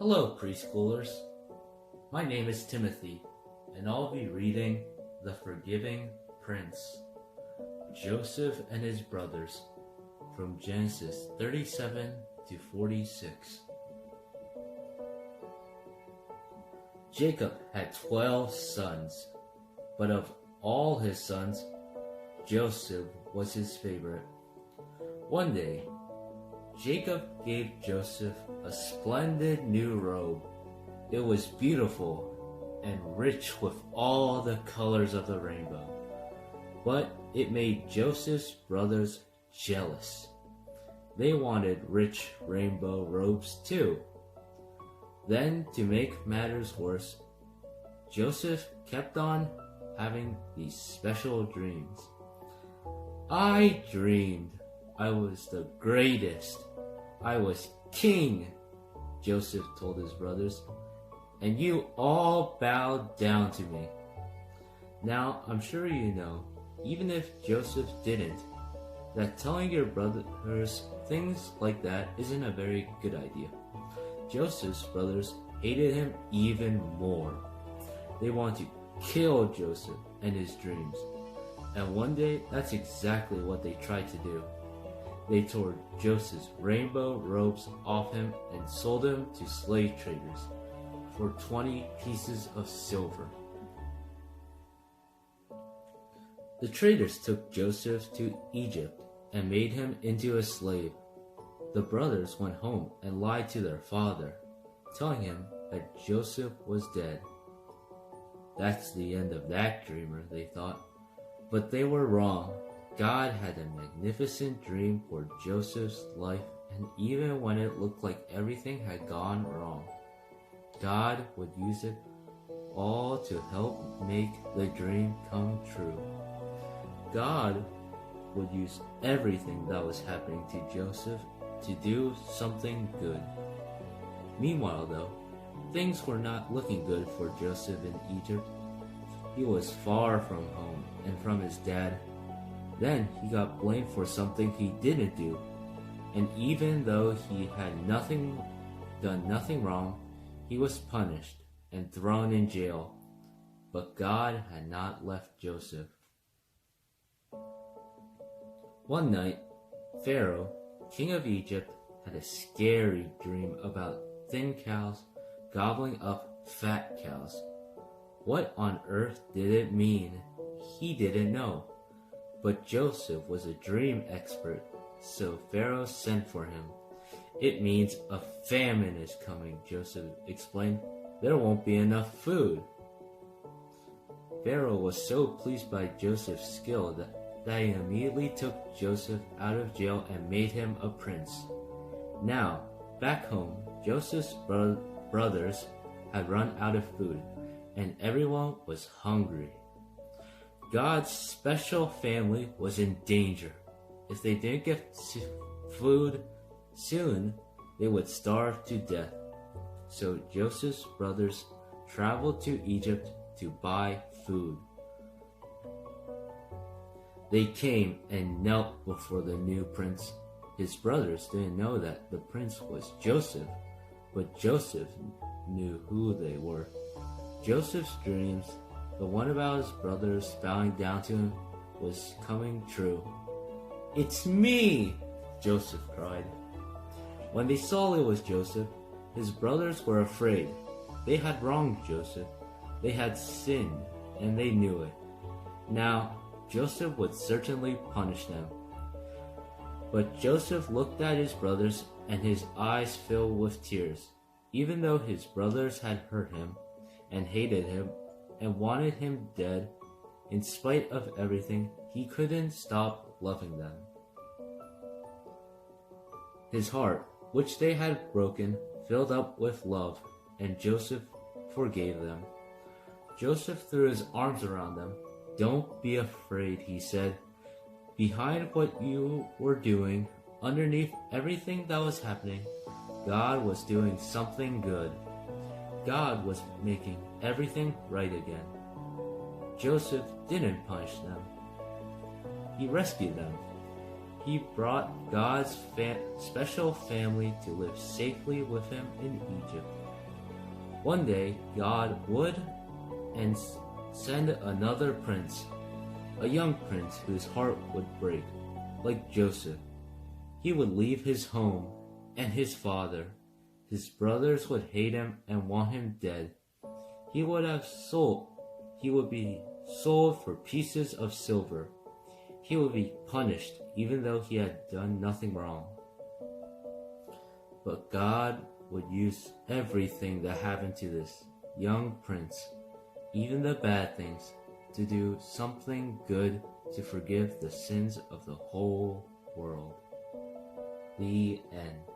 Hello, preschoolers. My name is Timothy, and I'll be reading The Forgiving Prince, Joseph and His Brothers, from Genesis 37 to 46. Jacob had 12 sons, but of all his sons, Joseph was his favorite. One day, Jacob gave Joseph a splendid new robe. It was beautiful and rich with all the colors of the rainbow, but it made Joseph's brothers jealous. They wanted rich rainbow robes too. Then, to make matters worse, Joseph kept on having these special dreams. I dreamed I was the greatest. I was king, Joseph told his brothers, and you all bowed down to me. Now, I'm sure you know, even if Joseph didn't, that telling your brothers things like that isn't a very good idea. Joseph's brothers hated him even more. They wanted to kill Joseph and his dreams. And one day, that's exactly what they tried to do. They tore Joseph's rainbow robes off him and sold him to slave traders for 20 pieces of silver. The traders took Joseph to Egypt and made him into a slave. The brothers went home and lied to their father, telling him that Joseph was dead. That's the end of that dreamer, they thought. But they were wrong. God had a magnificent dream for Joseph's life, and even when it looked like everything had gone wrong, God would use it all to help make the dream come true. God would use everything that was happening to Joseph to do something good. Meanwhile, though, things were not looking good for Joseph in Egypt. He was far from home and from his dad. Then he got blamed for something he didn't do, and even though he had done nothing wrong, he was punished and thrown in jail. But God had not left Joseph. One night, Pharaoh, king of Egypt, had a scary dream about thin cows gobbling up fat cows. What on earth did it mean? He didn't know. But Joseph was a dream expert, so Pharaoh sent for him. It means a famine is coming, Joseph explained. There won't be enough food. Pharaoh was so pleased by Joseph's skill that he immediately took Joseph out of jail and made him a prince. Now, back home, Joseph's brothers had run out of food, and everyone was hungry. God's special family was in danger. If they didn't get food soon, they would starve to death. So Joseph's brothers traveled to Egypt to buy food. They came and knelt before the new prince. His brothers didn't know that the prince was Joseph, but Joseph knew who they were. Joseph's dreams, the one about his brothers bowing down to him, was coming true. "It's me!" Joseph cried. When they saw it was Joseph, his brothers were afraid. They had wronged Joseph. They had sinned, and they knew it. Now, Joseph would certainly punish them. But Joseph looked at his brothers, and his eyes filled with tears. Even though his brothers had hurt him and hated him and wanted him dead, in spite of everything, he couldn't stop loving them. His heart, which they had broken, filled up with love, and Joseph forgave them. Joseph threw his arms around them. "Don't be afraid," he said. "Behind what you were doing, underneath everything that was happening, God was doing something good. God was making everything right again." Joseph didn't punish them. He rescued them. He brought God's special family to live safely with him in Egypt. One day, God would and send another prince, a young prince whose heart would break, like Joseph. He would leave his home and his father. His brothers would hate him and want him dead. He would be sold for pieces of silver. He would be punished even though he had done nothing wrong. But God would use everything that happened to this young prince, even the bad things, to do something good to forgive the sins of the whole world. The end.